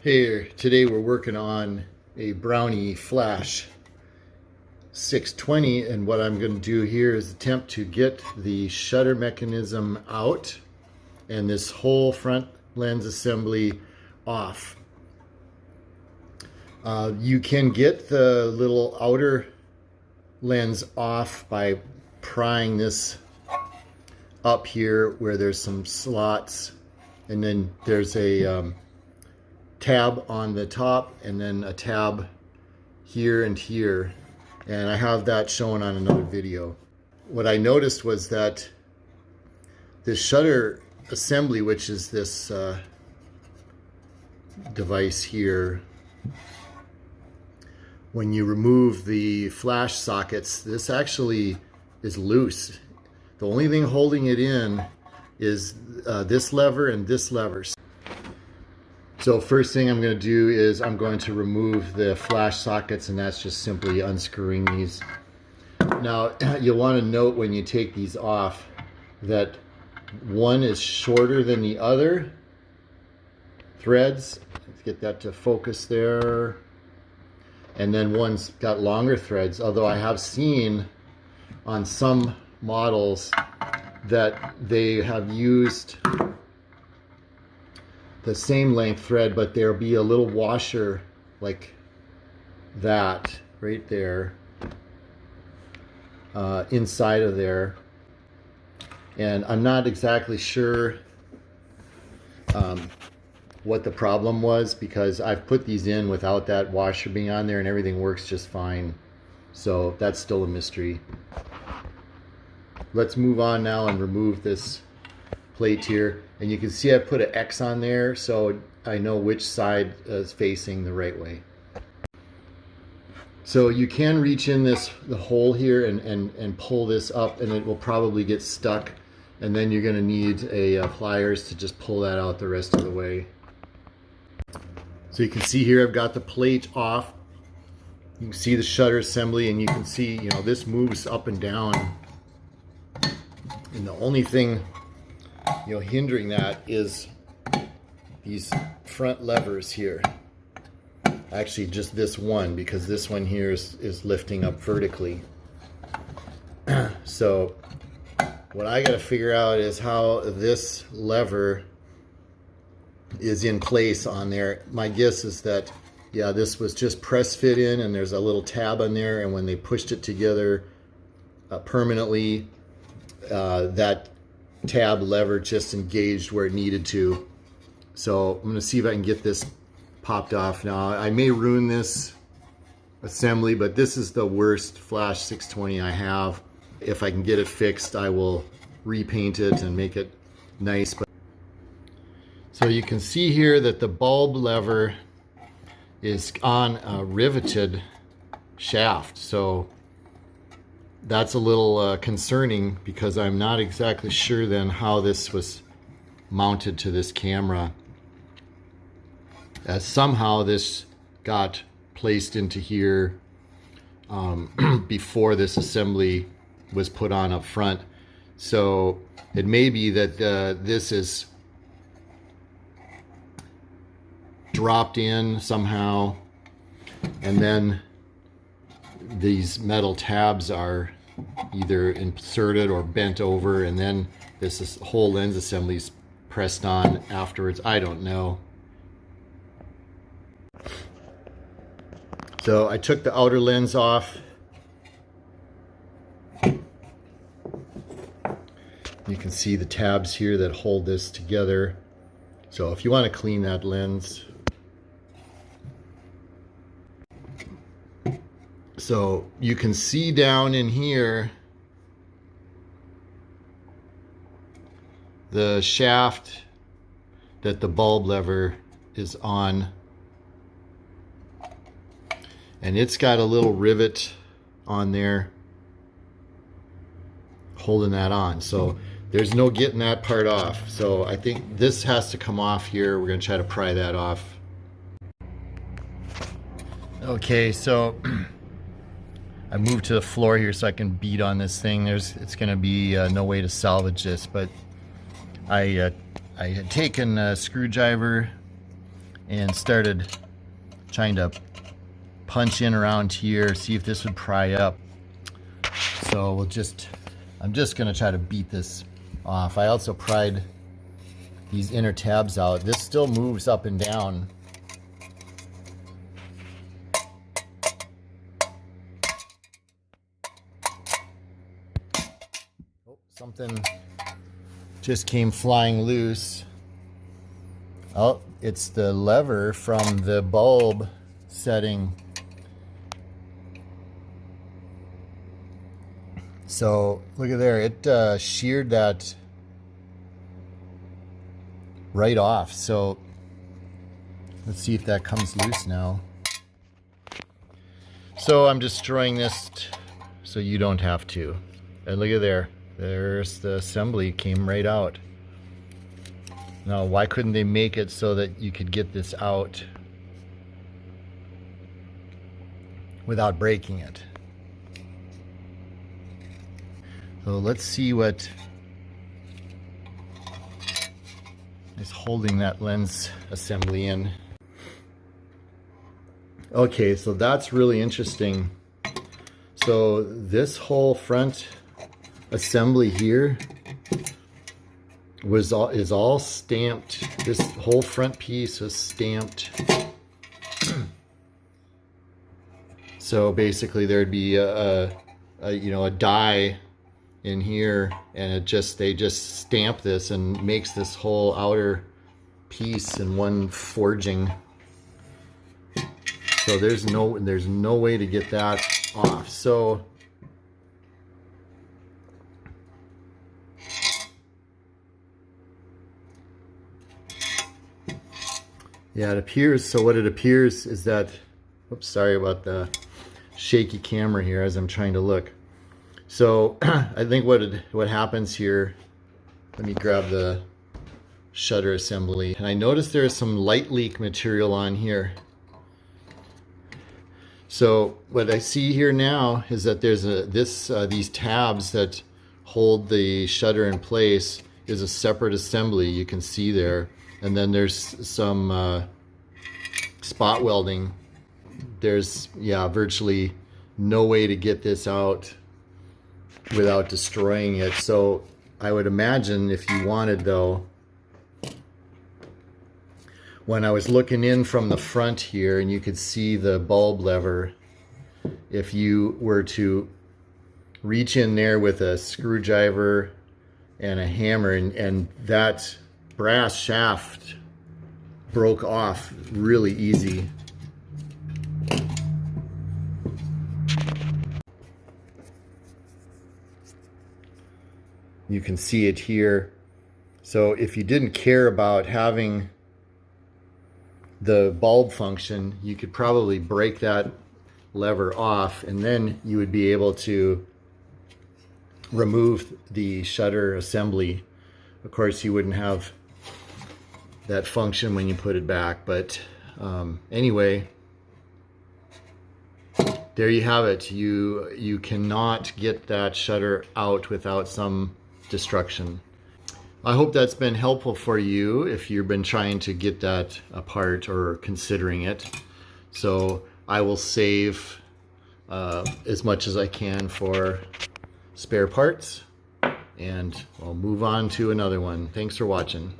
Hey, today we're working on a Brownie Flash 620, and what I'm going to do here is attempt to get the shutter mechanism out and this whole front lens assembly off. You can get the little outer lens off by prying this up here where there's some slots, and then there's a tab on the top and then a tab here and here, and I have that shown on another video. What I noticed was that this shutter assembly, which is this device here, when you remove the flash sockets, this actually is loose. The only thing holding it in is this lever and this lever. So first thing I'm going to do is I'm going to remove the flash sockets, and that's just simply unscrewing these. Now you'll want to note when you take these off that one is shorter than the other threads. Let's get that to focus there. And then one's got longer threads, although I have seen on some models that they have used the same length thread, but there'll be a little washer like that right there inside of there, and I'm not exactly sure what the problem was, because I've put these in without that washer being on there and everything works just fine, so that's still a mystery. Let's move on now and remove this plate here, and you can see I put an X on there so I know which side is facing the right way. So you can reach in the hole here and pull this up, and it will probably get stuck, and then you're going to need a pliers to just pull that out the rest of the way. So you can see here I've got the plate off. You can see the shutter assembly, and you can see, you know, this moves up and down, and the only thing, you know, hindering that is these front levers here. Actually just this one, because this one here is lifting up vertically. So what I got to figure out is how this lever is in place on there. My guess is that, yeah, this was just press fit in, and there's a little tab on there, and when they pushed it together permanently, that tab lever just engaged where it needed to. So I'm going to see if I can get this popped off. Now I may ruin this assembly, but this is the worst Flash 620 I have. If I can get it fixed, I will repaint it and make it nice. So you can see here that the bulb lever is on a riveted shaft, so that's a little concerning, because I'm not exactly sure then how this was mounted to this camera. Somehow this got placed into here before this assembly was put on up front. So it may be that this is dropped in somehow, and then these metal tabs are either inserted or bent over, and then this whole lens assembly is pressed on afterwards. I don't know. So I took the outer lens off. You can see the tabs here that hold this together. So if you want to clean that lens, so you can see down in here the shaft that the bulb lever is on, and it's got a little rivet on there holding that on. So there's no getting that part off. So I think this has to come off here. We're going to try to pry that off. Okay, so I moved to the floor here so I can beat on this thing. It's going to be no way to salvage this, but I had taken a screwdriver and started trying to punch in around here, see if this would pry up. So I'm just gonna try to beat this off. I also pried these inner tabs out. This still moves up and down. Oh, something just came flying loose. Oh, it's the lever from the bulb setting. So look at there, it sheared that right off. So let's see if that comes loose now. So I'm destroying this so you don't have to. And look at there, there's the assembly, came right out. Now, why couldn't they make it so that you could get this out without breaking it? So let's see what is holding that lens assembly in. Okay, so that's really interesting. So this whole front assembly here is all stamped. This whole front piece was stamped. So basically there'd be a die in here, and they just stamp this and makes this whole outer piece in one forging. So there's no way to get that off. So yeah, it appears, so what it appears is that, oops, sorry about the shaky camera here as I'm trying to look. So I think what happens here, let me grab the shutter assembly, and I noticed there is some light leak material on here. So what I see here now is that there's these tabs that hold the shutter in place is a separate assembly, you can see there, and then there's some spot welding. There's virtually no way to get this out without destroying it. So I would imagine if you wanted, though, when I was looking in from the front here and you could see the bulb lever, if you were to reach in there with a screwdriver and a hammer, and that brass shaft broke off really easy. You can see it here. So if you didn't care about having the bulb function, you could probably break that lever off, and then you would be able to remove the shutter assembly. Of course, you wouldn't have that function when you put it back, but anyway, there you have it. You cannot get that shutter out without some destruction. I hope that's been helpful for you if you've been trying to get that apart or considering it. So I will save as much as I can for spare parts, and I'll move on to another one. Thanks for watching.